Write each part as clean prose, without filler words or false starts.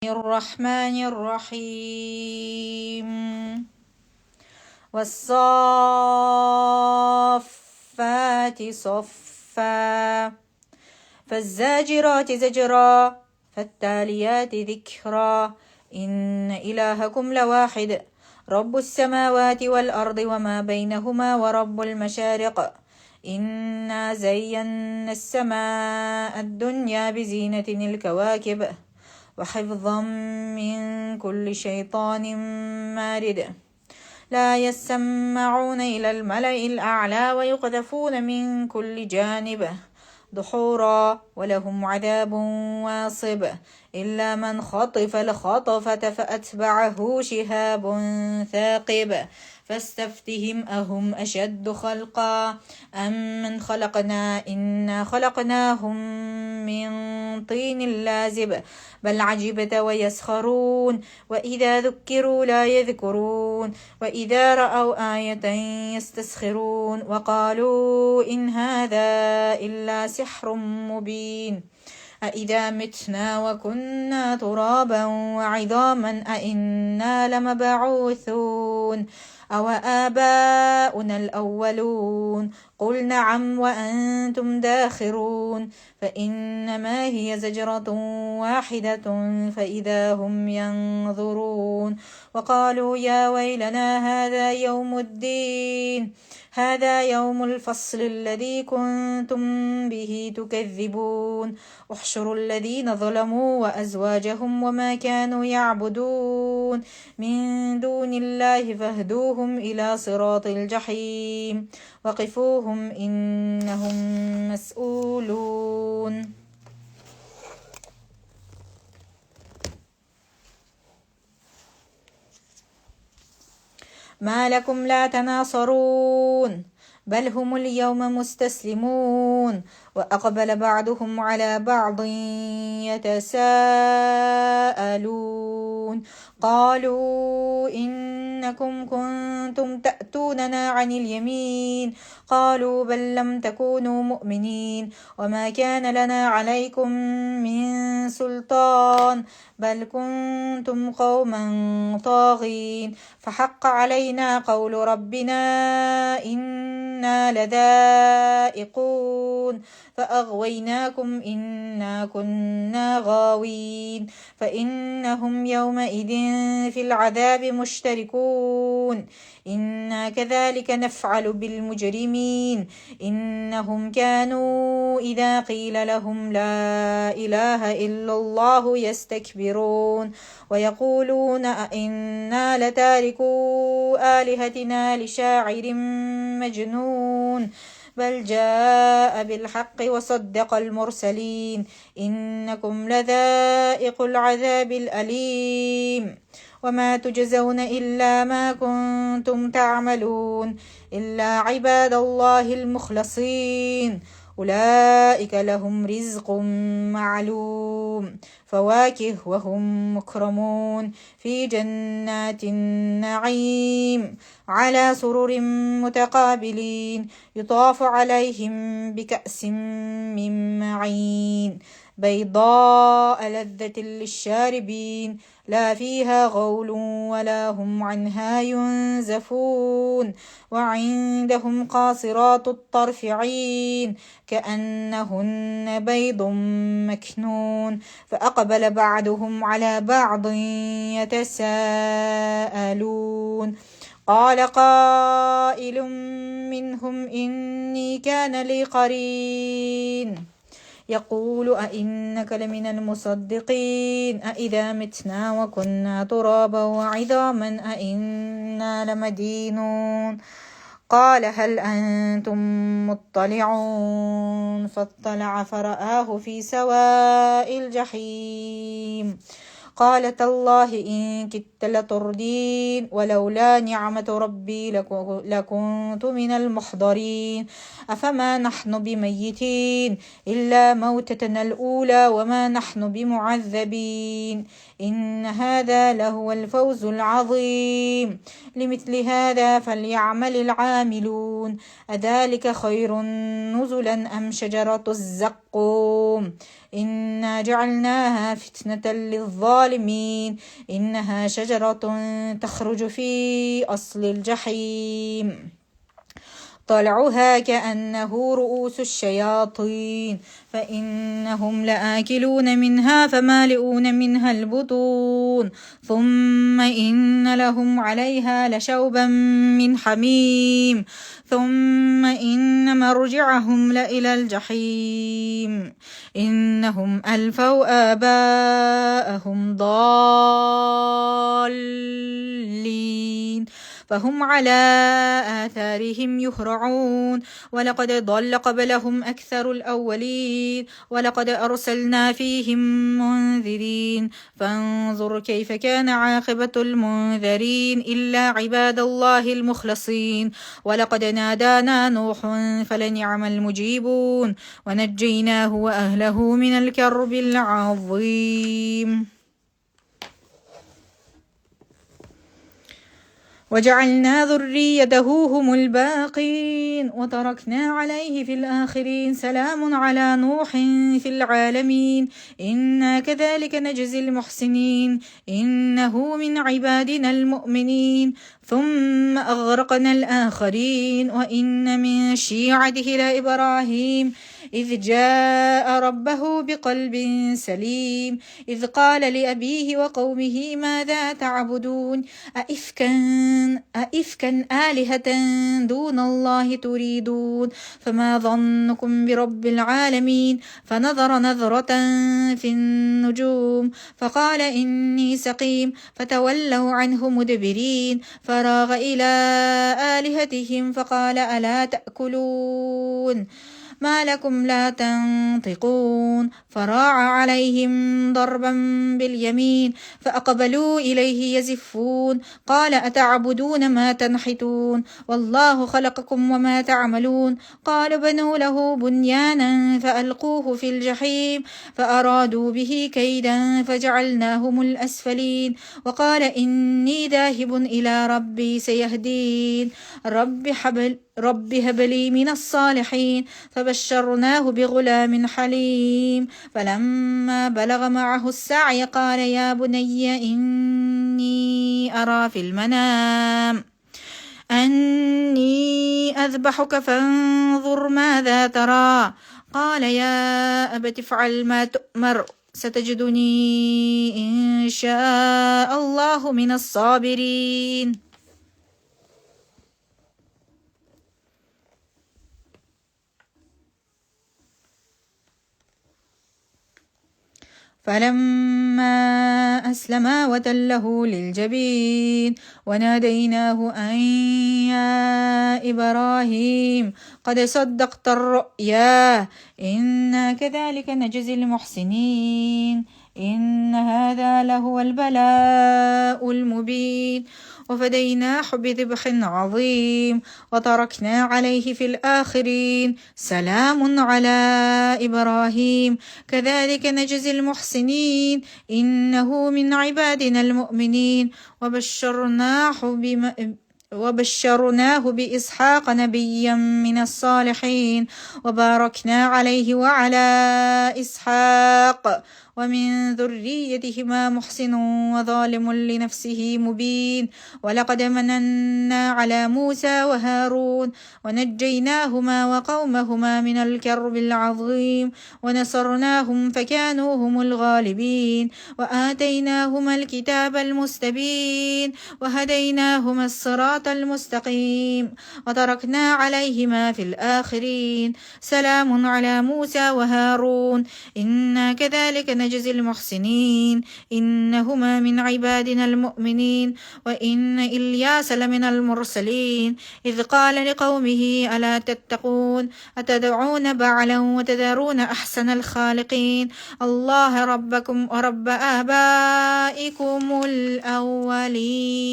الرحمن الرحيم والصافات صفا فالزاجرات زجرا فالتاليات ذكرا إن إلهكم لواحد رب السماوات والأرض وما بينهما ورب المشارق إنا زينا السماء الدنيا بزينة الكواكب وحفظا من كل شيطان مارد لا يسمعون إلى الملأ الأعلى ويقذفون من كل جانب دحورا ولهم عذاب واصب إلا من خطف الخطفة فأتبعه شهاب ثاقب فاستفتهم أهم أشد خلقا أم من خلقنا إنا خلقناهم من طين لازب بل عجبت ويسخرون وإذا ذكروا لا يذكرون وإذا رأوا آية يستسخرون وقالوا إن هذا إلا سحر مبين أإذا متنا وكنا ترابا وعظاما أإنا لمبعوثون أو آباؤنا الأولون قل نعم وأنتم داخرون فإنما هي زجرة واحدة فإذا هم ينظرون وقالوا يا ويلنا هذا يوم الدين هذا يوم الفصل الذي كنتم به تكذبون احشروا الذين ظلموا وأزواجهم وما كانوا يعبدون من دون الله فاهدوهم إلى صراط الجحيم وقفوهم إنهم مسؤولون ما لكم لا تناصرون بل هم اليوم مستسلمون وأقبل بعضهم على بعض يتساءلون قالوا إنكم كنتم تأتوننا عن اليمين قالوا بل لم تكونوا مؤمنين وما كان لنا عليكم من سلطان بل كنتم قوما طاغين فحق علينا قول ربنا إنا لذائقون فأغويناكم إنا كنا غاوين فإنهم يومئذ في العذاب مشتركون إنا كذلك نفعل بالمجرمين إنهم كانوا إذا قيل لهم لا إله إلا الله يستكبرون ويقولون أئنا لتاركو آلهتنا لشاعر مجنون بل جاء بالحق وصدق المرسلين إنكم لذائق العذاب الأليم وما تجزون إلا ما كنتم تعملون إلا عباد الله المخلصين أولئك لهم رزق معلوم فواكه وهم مكرمون في جنات النعيم على سرر متقابلين يطاف عليهم بكأس من معين بيضاء لذة للشاربين لا فيها غول ولا هم عنها ينزفون وعندهم قاصرات الطرف عين كأنهن بيض مكنون فأقبل بعضهم على بعض يتساءلون قال قائل منهم إني كان لي قرين يقول أئنك لمن المصدقين أئذا متنا وكنا ترابا وعظاما أئنا لمدينون قال هل أنتم مطلعون فاطلع فرآه في سواء الجحيم قال تالله إن كدت لتردين ولولا نعمة ربي لكنت من المحضرين أفما نحن بميتين إلا موتتنا الأولى وما نحن بمعذبين إن هذا لهو الفوز العظيم لمثل هذا فليعمل العاملون أذلك خير نزلا أم شجرة الزقوم إنا جعلناها فتنة للظالمين إنها شجرة تخرج في أصل الجحيم طلعها كأنه رؤوس الشياطين فإنهم لآكلون منها فمالئون منها البطون ثم إن لهم عليها لشوبا من حميم ثم إن مرجعهم لإلى الجحيم إنهم ألفوا آباءهم ضالين فهم على آثارهم يهرعون ولقد ضل قبلهم أكثر الأولين ولقد أرسلنا فيهم منذرين فانظر كيف كان عاقبة المنذرين إلا عباد الله المخلصين ولقد نادانا نوح فلنعم المجيبون ونجيناه وأهله من الكرب العظيم وجعلنا ذريته هم الباقين وتركنا عليه في الآخرين سلام على نوح في العالمين إنا كذلك نجزي المحسنين إنه من عبادنا المؤمنين ثم أغرقنا الآخرين وإن من شيعته لإبراهيم إذ جاء ربه بقلب سليم إذ قال لأبيه وقومه ماذا تعبدون أئفكا آلهة دون الله تريدون فما ظنكم برب العالمين فنظر نظرة في النجوم فقال إني سقيم فتولوا عنه مدبرين فراغ إلى آلهتهم فقال ألا تأكلون ما لكم لا تنطقون فراع عليهم ضربا باليمين فأقبلوا إليه يزفون قال أتعبدون ما تنحتون والله خلقكم وما تعملون قال بنوا له بنيانا فألقوه في الجحيم فأرادوا به كيدا فجعلناهم الأسفلين وقال إني ذاهب إلى ربي سيهدين رب هب لي من الصالحين فبشرناه بغلام حليم فلما بلغ معه السعي قال يا بني إني أرى في المنام أني أذبحك فانظر ماذا ترى قال يا أبت افعل ما تؤمر ستجدني إن شاء الله من الصابرين فلما أسلما وتله للجبين وناديناه أن يا إبراهيم قد صدقت الرؤيا إنا كذلك نجزي المحسنين إن هذا لهو البلاء المبين وفديناه بذبح عظيم وتركنا عليه في الآخرين سلام على إبراهيم كذلك نجزي المحسنين إنه من عبادنا المؤمنين وبشرناه بإسحاق نبيا من الصالحين وباركنا عليه وعلى إسحاق ومن ذريتهما محسن وظالم لنفسه مبين ولقد مننا على موسى وهارون ونجيناهما وقومهما من الكرب العظيم ونصرناهم فكانوا هم الغالبين وآتيناهما الكتاب المستبين وهديناهما الصراط المستقيم وتركنا عليهما في الآخرين سلام على موسى وهارون إنا كذلك نجزي المحسنين إنهما من عبادنا المؤمنين وإن إلياس لمن المرسلين إذ قال لقومه ألا تتقون أتدعون بعلا وتذرون أحسن الخالقين الله ربكم ورب آبائكم الأولين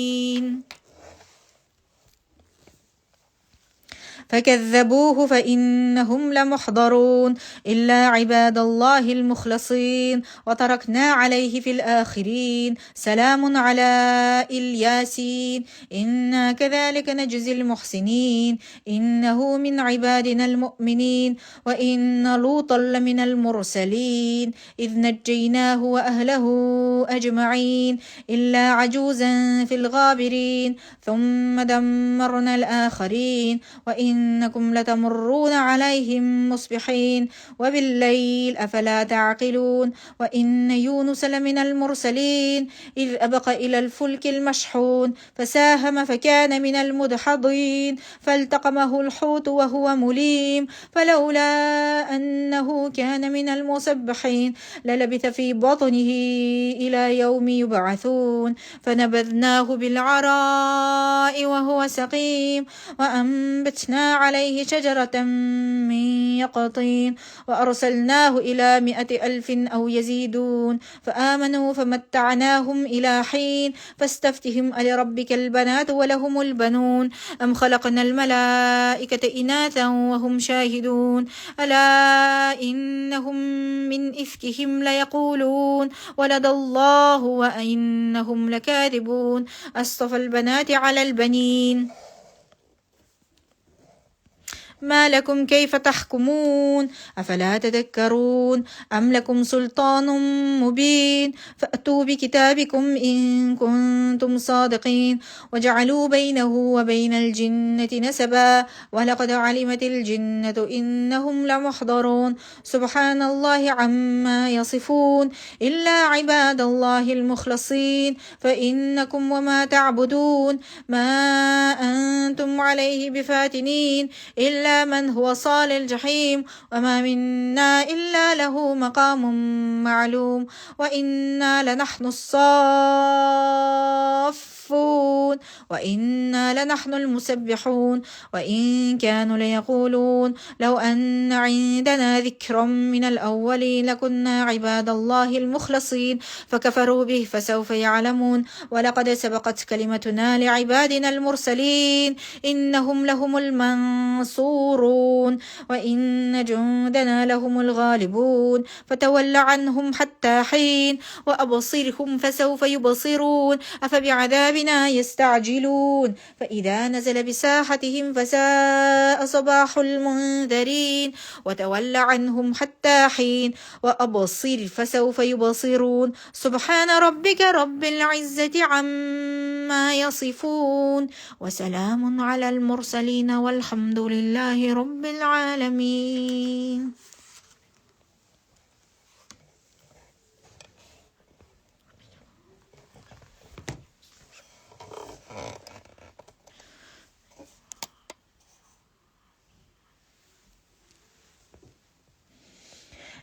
فكذبوه فإنهم لمحضرون إلا عباد الله المخلصين وتركنا عليه في الآخرين سلام على الياسين إنا كذلك نجزي المحسنين إنه من عبادنا المؤمنين وإن لوطا لمن المرسلين إذ نجيناه وأهله أجمعين إلا عجوزا في الغابرين ثم دمرنا الآخرين وإنكم لتمرون عليهم مصبحين وبالليل أفلا تعقلون وإن يونس لمن المرسلين إذ أبق إلى الفلك المشحون فساهم فكان من المدحضين فالتقمه الحوت وهو مليم فلولا أنه كان من المسبحين للبث في بطنه إلى يوم يبعثون فنبذناه بالعراء وهو سقيم وأنبتنا عليه شجرة من يقطين وأرسلناه إلى 100,000 أو يزيدون فآمنوا فمتعناهم إلى حين فاستفتهم ألربك البنات ولهم البنون أم خلقنا الملائكة إناثا وهم شاهدون ألا إنهم من إفكهم ليقولون ولد الله وإنهم لكاذبون أصطفى البنات على البنين ما لكم كيف تحكمون أفلا تذكرون أم لكم سلطان مبين فأتوا بكتابكم إن كنتم صادقين وجعلوا بينه وبين الجنة نسبا ولقد علمت الجنة إنهم لمحضرون سبحان الله عما يصفون إلا عباد الله المخلصين فإنكم وما تعبدون ما أنتم عليه بفاتنين إلا من هو صال الجحيم وما منا إلا له مقام معلوم وإنا لنحن الصافون وإنا لنحن المسبحون وإن كانوا ليقولون لو أن عندنا ذكرا من الأولين لكنا عباد الله المخلصين فكفروا به فسوف يعلمون ولقد سبقت كلمتنا لعبادنا المرسلين إنهم لهم المنصورون وإن جندنا لهم الغالبون فتول عنهم حتى حين وأبصرهم فسوف يبصرون أفبعذابنا يستعجلون فإذا نزل بساحتهم فساء صباح المنذرين وتول عنهم حتى حين وأبصر فسوف يبصرون سبحان ربك رب العزة عما يصفون وسلام على المرسلين والحمد لله رب العالمين.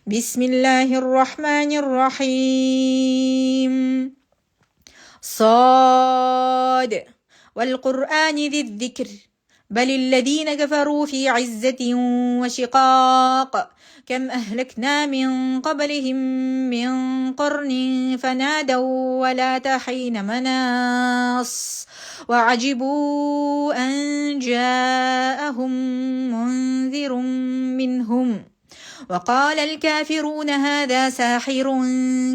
بسم الله الرحمن الرحيم صاد والقرآن ذي الذكر بل الذين كفروا في عزة وشقاق كم أهلكنا من قبلهم من قرن فنادوا ولا حين مناص وعجبوا أن جاءهم منذر منهم وقال الكافرون هذا ساحر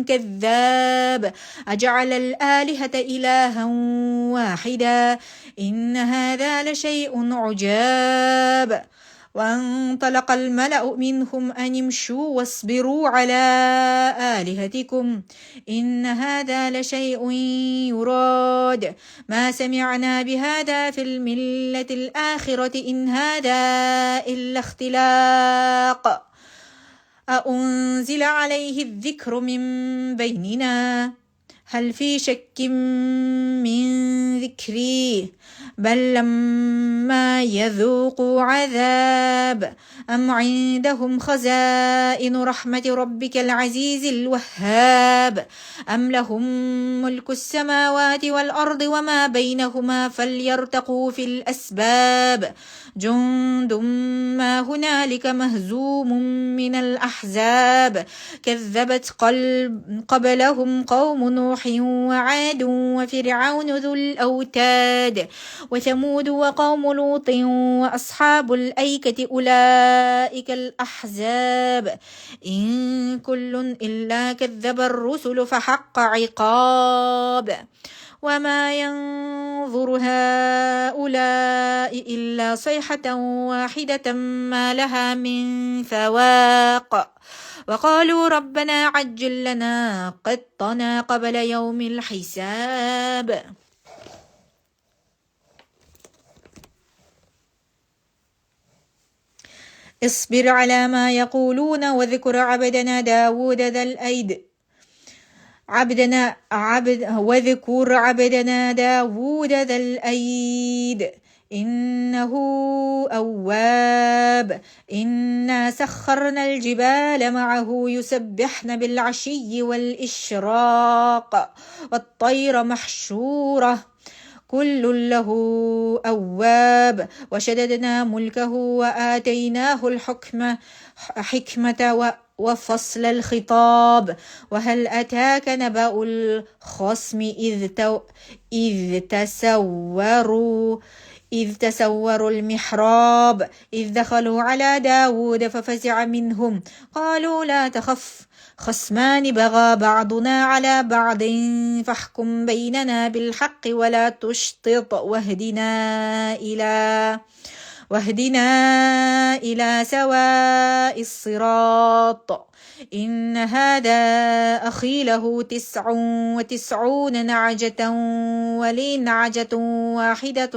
كذاب أجعل الآلهة إلها واحدا إن هذا لشيء عجاب وانطلق الملأ منهم أن امشوا واصبروا على آلهتكم إن هذا لشيء يراد ما سمعنا بهذا في الملة الآخرة إن هذا إلا اختلاق أأنزل عليه الذكر من بيننا هل في شك من ذكري بل لما يذوقوا عذاب أم عندهم خزائن رحمة ربك العزيز الوهاب أم لهم ملك السماوات والأرض وما بينهما فليرتقوا في الأسباب جند ما هنالك مهزوم من الأحزاب كذبت قبلهم قوم نوح وعاد وفرعون ذو الأوتاد وثمود وقوم لوط وأصحاب الأيكة أولئك الأحزاب إن كل إلا كذب الرسل فحق عقاب وما ينظر هؤلاء إلا صيحة واحدة ما لها من فواق وقالوا ربنا عجل لنا قطنا قبل يوم الحساب اصبر على ما يقولون واذكر عبدنا داود ذا الأيد واذكر عبدنا داود ذا الأيد إنه أواب إنا سخرنا الجبال معه يسبحن بالعشي والإشراق والطير محشورة كل له أواب وشددنا ملكه وآتيناه حكمة وفصل الخطاب وهل أتاك نبأ الخصم إذ تسوروا المحراب إذ دخلوا على داود ففزع منهم قالوا لا تخف خصمان بغى بعضنا على بعض فاحكم بيننا بالحق ولا تشطط واهدنا إلى سواء الصراط إن هذا أخي له 99 نعجة ولي نعجة واحدة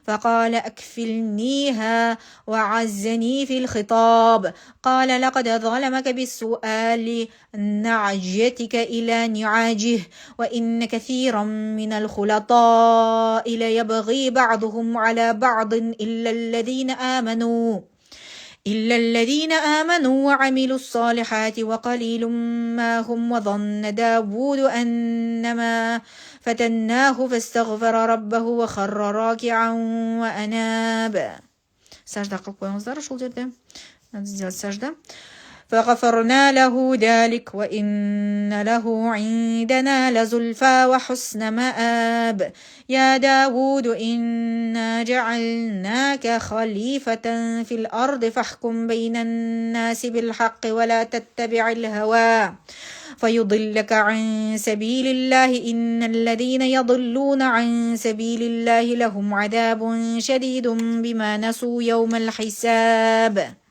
فقال أكفلنيها وعزني في الخطاب قال لقد ظلمك بالسؤال نعجتك إلى نعاجه وإن كثيرا من الخلطاء ليبغي بعضهم على بعض إلا الذين آمنوا وعملوا الصالحات وقليل ما هم وظن داود أنما فتناه فاستغفر ربه وخر راكعا وأناب. Сажда какой он зарушил где-то? Надо сделать сажда. فغفرنا له ذلك وإن له عندنا لزلفى وحسن مآب يا داود إنا جعلناك خليفة في الأرض فاحكم بين الناس بالحق ولا تتبع الهوى فيضلك عن سبيل الله إن الذين يضلون عن سبيل الله لهم عذاب شديد بما نسوا يوم الحساب.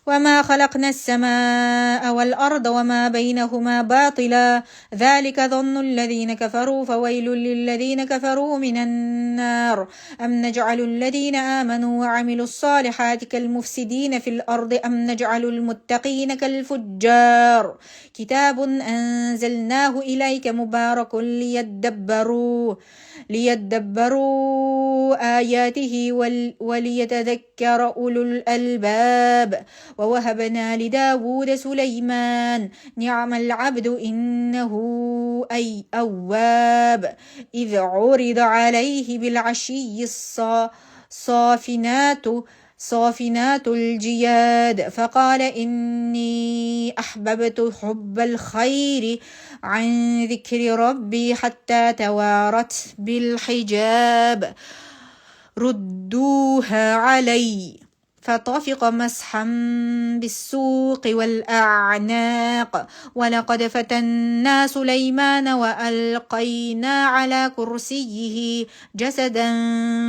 وما خلقنا السماء والأرض وما بينهما باطلا ذلك ظن الذين كفروا فويل للذين كفروا من النار أم نجعل الذين آمنوا وعملوا الصالحات كالمفسدين في الأرض أم نجعل المتقين كالفجار كتاب أنزلناه إليك مبارك ليدبروا آياته وليتذكر أولو الألباب ووهبنا لداود سليمان نعم العبد إنه أواب إذ عرض عليه بالعشي صافنات الجياد فقال إني أحببت حب الخير عن ذكر ربي حتى توارت بالحجاب ردوها علي فطفق مسحا بالسوق والأعناق ولقد فتنا سليمان وألقينا على كرسيه جسدا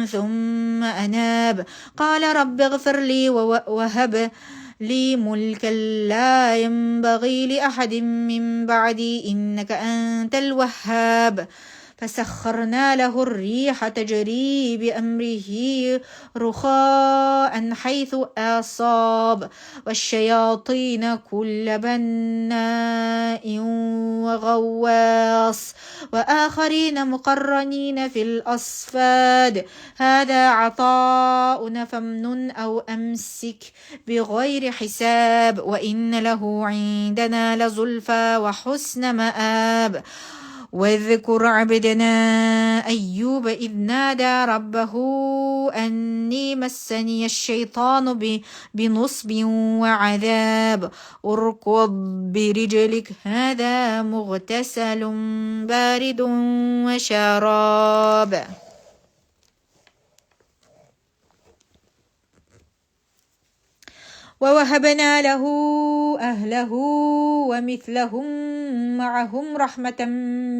ثم أناب قال رب اغفر لي وهب لي ملكا لا ينبغي لأحد من بعدي إنك أنت الوهاب فسخرنا له الريح تجري بأمره رخاء حيث أصاب والشياطين كل بناء وغواص وآخرين مقرنين في الأصفاد هذا عطاؤنا فامنن أو أمسك بغير حساب وإن له عندنا لزلفى وحسن مآب واذكر عبدنا أيوب إذ نادى ربه أني مسني الشيطان بنصب وعذاب اركض برجلك هذا مغتسل بارد وشراب. ووهبنا له أهله ومثلهم معهم رحمة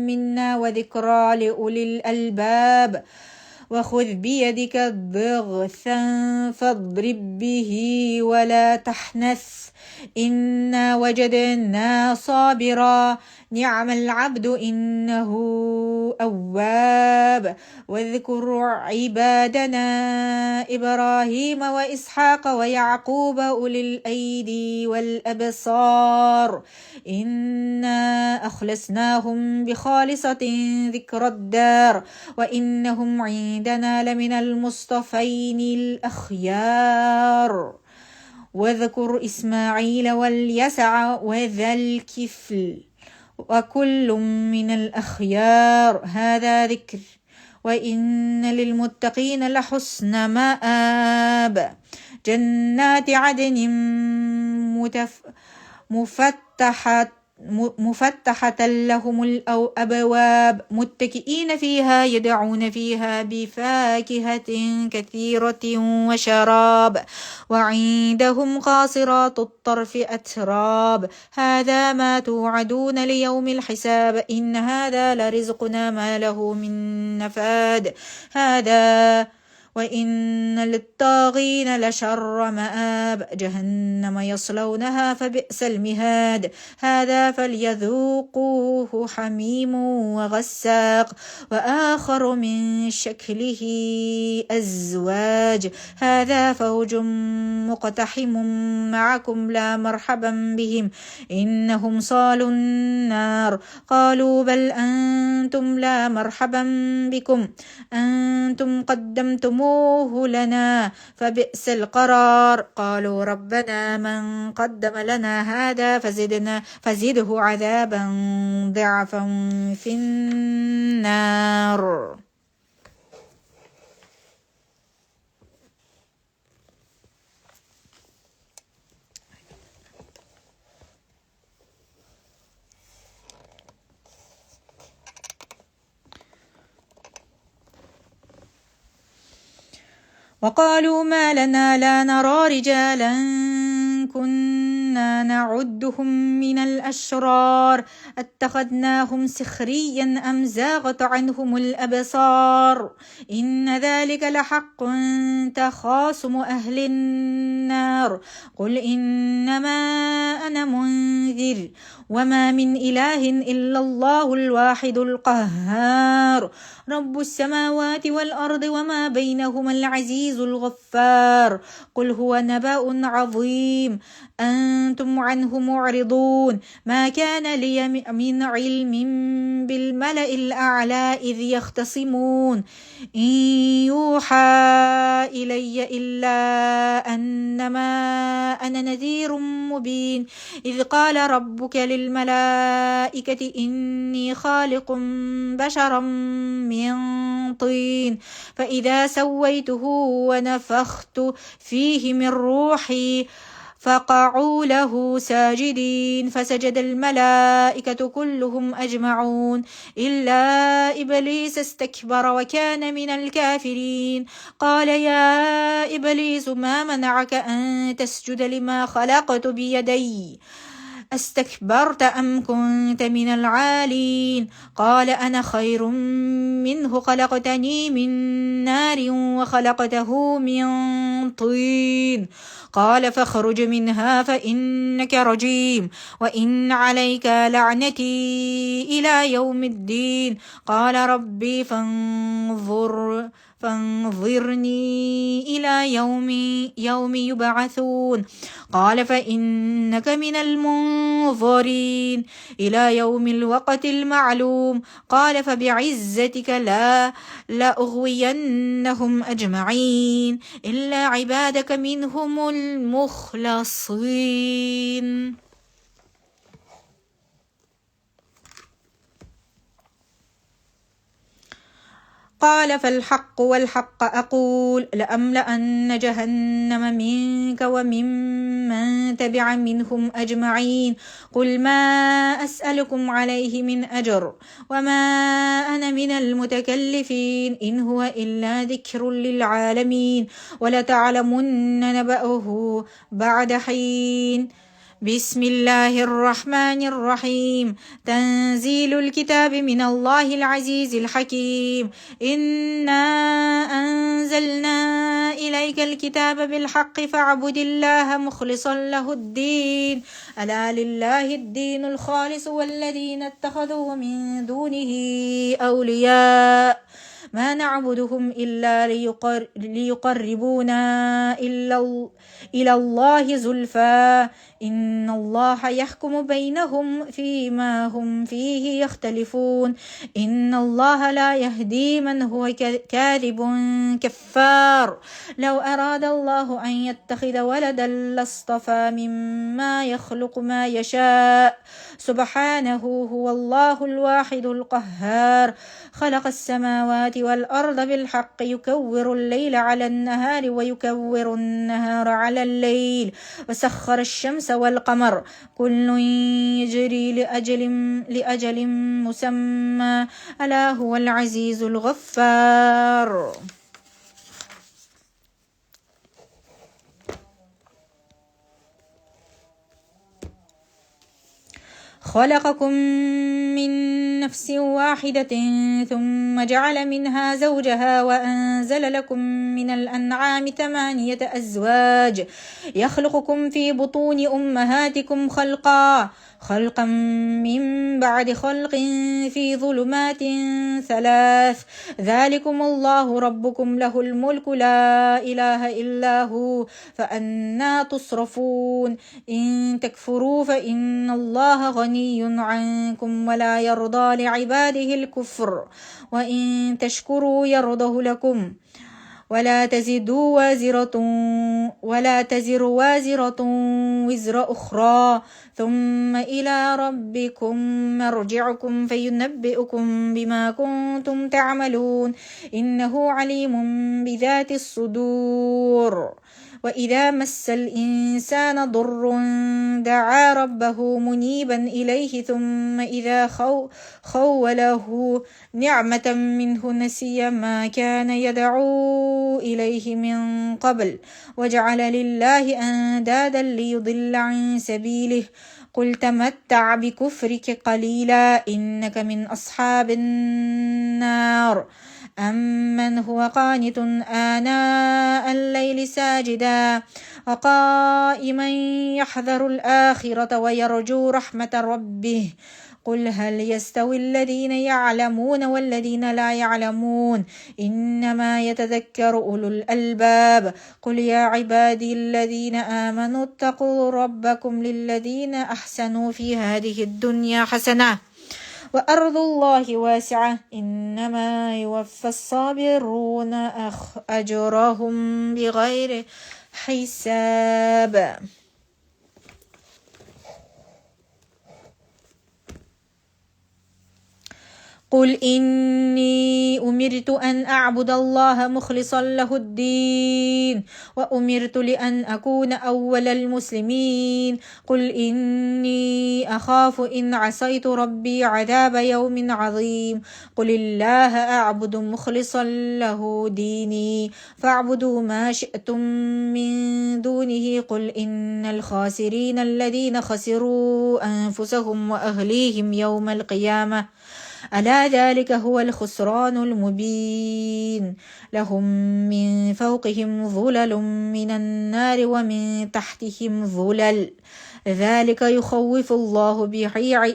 منا وذكرى لأولي الألباب. وخذ بيدك ضغثا فاضرب به ولا تحنث إنا وجدناه صابرا نعم العبد إنه أواب. واذكر عبادنا إبراهيم وإسحاق ويعقوب أولي الأيدي والأبصار إنا أخلصناهم بخالصة ذكر الدار وإنهم عندنا لمن المصطفين الأخيار. واذكر إسماعيل واليسع وذا الكفل وكل من الأخيار هذا ذكر وإن للمتقين لحسن مآب. جنات عدن مفتحة لهم الأبواب متكئين فيها يدعون فيها بفاكهة كثيرة وشراب وعندهم قاصرات الطرف أتراب هذا ما توعدون ليوم الحساب إن هذا لرزقنا ما له من نفاد. هذا وإن للطاغين لشر مآب جهنم يصلونها فبئس المهاد. هذا فليذوقوه حميم وغساق وآخر من شكله أزواج هذا فوج مقتحم معكم لا مرحبا بهم إنهم صالوا النار. قالوا بل أنتم لا مرحبا بكم أنتم قدمتموه لنا فبئس القرار. قالوا ربنا من قدم لنا هذا فزده عذابا ضعفا في النار. وقالوا ما لنا لا نرى رجالا كنا نعدهم من الأشرار اتخذناهم سخريا أم زاغت عنهم الأبصار إن ذلك لحق تخاصم أهل النار. قل إنما أنا منذر وما من إله إلا الله الواحد القهار رب السماوات والأرض وما بينهما العزيز الغفار. قل هو نبأ عظيم أنتم عنه معرضون ما كان لي من علم بالملأ الأعلى إذ يختصمون إن يوحى إلي إلا أنما أنا نذير مبين إذ قال ربك للملائكة إني خالق بشرا من طين فإذا سويته ونفخت فيه من روحي فقعوا له ساجدين فسجد الملائكة كلهم أجمعون إلا إبليس استكبر وكان من الكافرين. قال يا إبليس ما منعك أن تسجد لما خلقت بيدي استكبرت أم كنت من العالين؟ قال أنا خير منه خلقتني من نار وخلقته من طين. قال فاخرج منها فإنك رجيم وإن عليك لعنتي إلى يوم الدين. قال ربي فانظرني إلى يوم يبعثون. قال فإنك من المنظرين إلى يوم الوقت المعلوم. قال فبعزتك لأغوينهم أجمعين إلا عبادك منهم المخلصين. قال فالحق والحق أقول لأملأن جهنم منك وممن تبع منهم أجمعين قل ما أسألكم عليه من أجر وما أنا من المتكلفين إن هو إلا ذكر للعالمين ولتعلمن نبأه بعد حين بسم الله الرحمن الرحيم تنزيل الكتاب من الله العزيز الحكيم إنا أنزلنا إليك الكتاب بالحق فاعبد الله مخلصا له الدين ألا لله الدين الخالص والذين اتخذوا من دونه أولياء ما نعبدهم إلا ليقربونا إلى الله زلفى إن الله يحكم بينهم فيما هم فيه يختلفون إن الله لا يهدي من هو كاذب كفار لو أراد الله أن يتخذ ولدا لاصطفى مما يخلق ما يشاء سبحانه هو الله الواحد القهار خلق السماوات والأرض بالحق يكور الليل على النهار ويكور النهار على الليل وسخر الشمس والقمر كل يجري لأجل مسمى ألا هو العزيز الغفار خلقكم من نفس واحدة ثم جعل منها زوجها وأنزل لكم من الأنعام 8 أزواج يخلقكم في بطون أمهاتكم خلقا من بعد خلق في ظلمات 3 ذلكم الله ربكم له الملك لا إله إلا هو فأنا تصرفون إن تكفروا فإن الله غني عنكم ولا يرضى لعباده الكفر وإن تشكروا يرضه لكم ولا تزر وازرة وزر أخرى ثم إلى ربكم مرجعكم فينبئكم بما كنتم تعملون إنه عليم بذات الصدور وإذا مس الإنسان ضر دعا ربه منيبا إليه ثم إذا خوله نعمة منه نسي ما كان يدعو إليه من قبل وجعل لله أندادا ليضل عن سبيله قل تمتع بكفرك قليلا إنك من أصحاب النار أمن هو قانت آناء الليل ساجدا وقائما يحذر الآخرة ويرجو رحمة ربه قل هل يستوي الذين يعلمون والذين لا يعلمون إنما يتذكر أولو الألباب قل يا عبادي الذين آمنوا اتقوا ربكم للذين أحسنوا في هذه الدنيا حسنة وأرض الله واسعة إنما يوفى الصابرون أجرهم بغير حساب قل إني أمرت أن أعبد الله مخلصا له الدين وأمرت لأن أكون أول المسلمين قل إني أخاف إن عصيت ربي عذاب يوم عظيم قل الله أعبد مخلصا له ديني فاعبدوا ما شئتم من دونه قل إن الخاسرين الذين خسروا أنفسهم وأهليهم يوم القيامة ألا ذلك هو الخسران المبين لهم من فوقهم ظلل من النار ومن تحتهم ظلل ذلك يخوف الله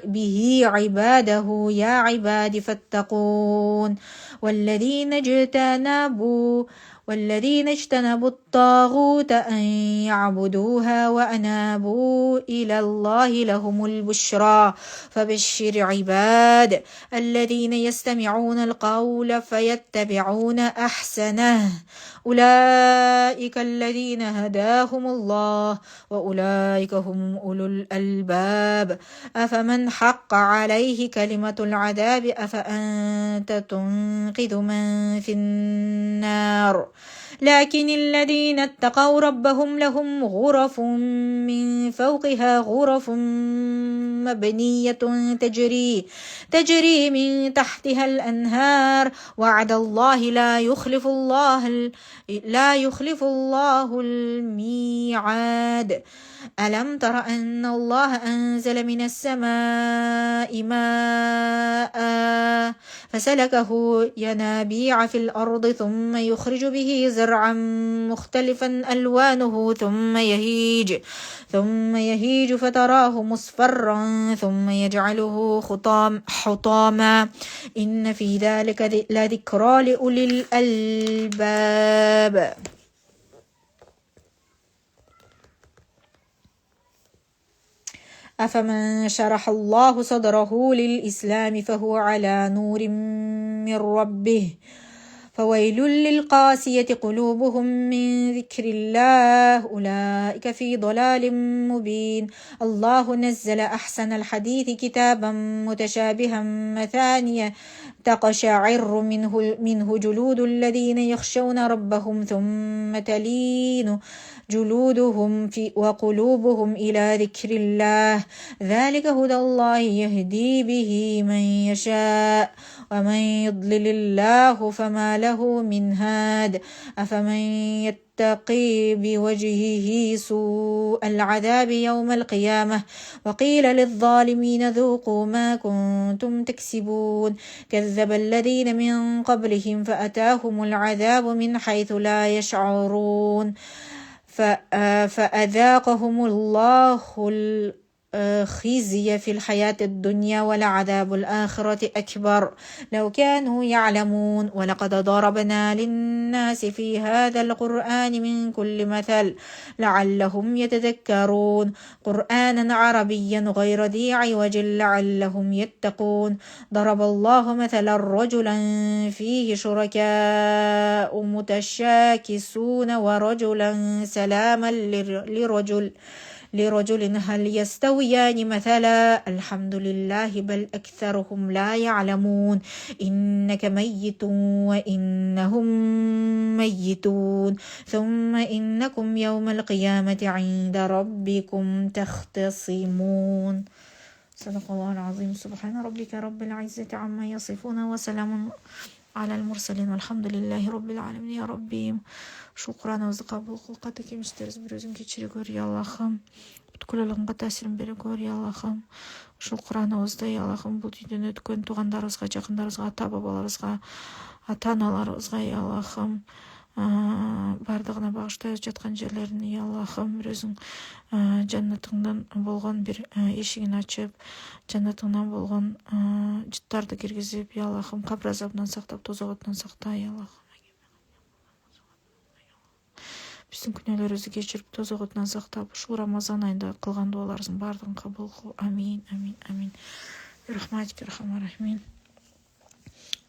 به عباده يا عباد فاتقون والذين اجتنبوا والذين اجتنبوا الطاغوت أن يعبدوها وأنابوا إلى الله لهم البشرى فبشر عباد الذين يستمعون القول فيتبعون أحسنه أولئك الذين هداهم الله وأولئك هم أولو الألباب أفمن حق عليه كلمة العذاب أفأنت تنقذ من في النار لكن الذين اتقوا ربهم لهم غرف من فوقها غرف مبنية تجري من تحتها الأنهار وعد الله لا يخلف الله الميعاد ألم تر أن الله أنزل من السماء ماء فسلكه ينابيع في الأرض ثم يخرج به زرعا مختلفا ألوانه ثم يهيج فتراه مصفرا ثم يجعله حطاما إن في ذلك لذكرى لأولي الألباب أفمن شرح الله صدره للإسلام فهو على نور من ربه فويل للقاسية قلوبهم من ذكر الله أولئك في ضلال مبين الله نزل أحسن الحديث كتابا متشابها مثانية تقشعر منه جلود الذين يخشون ربهم ثم تلين جلودهم وقلوبهم إلى ذكر الله ذلك هدى الله يهدي به من يشاء ومن يضلل الله فما له من هاد أفمن يتقي بوجهه سوء العذاب يوم القيامة وقيل للظالمين ذوقوا ما كنتم تكسبون كذب الذين من قبلهم فأتاهم العذاب من حيث لا يشعرون فأذاقهم الله خزي في الحياة الدنيا ولعذاب الآخرة أكبر لو كانوا يعلمون ولقد ضربنا للناس في هذا القرآن من كل مثل لعلهم يتذكرون قرآنا عربيا غير ذي عوج لعلهم يتقون ضرب الله مثلا رجلا فيه شركاء متشاكسون ورجلا سلاما لرجل هل يستويان مثلا الحمد لله بل أكثرهم لا يعلمون إنك ميت وإنهم ميتون ثم إنكم يوم القيامة عند ربكم تختصمون صدق الله العظيم سبحان ربك رب العزة عما يصفون وسلام على المرسلين والحمد لله رب العالمين يا ربي شكرا وزقابل قلقاتك مشترز بروزم كيشري قوري Allah'ım бүткүлөлүгүнгө таасирин бере көр ya Allah'ım шукран озда ya Allah'ım бул үйдөн өткөн туугандарыбызга жакындарыбызга ата бабаларыбызга ата аналарыбызга ya Allah'ım бардыгына багыштай жаткан жерлерин ya Allah'ım өзүң жаннатыңдан болгон бир эшигин ачып жаннатыңдан болгон жыттарды киргизип ya Allah'ım кабыр азабынан сактап тозок отунан сакта ya Allah'ım биздин күнөөлөрүбүздү кечирип тозок отунан сактап ушул Рамазан айында кылган дуаларыбыздын баардыгын кабыл кыл амин амин амин рахматик рахман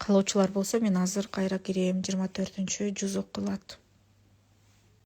кылуучулар болсо мен азыр кайра кирем 24-жүз окулат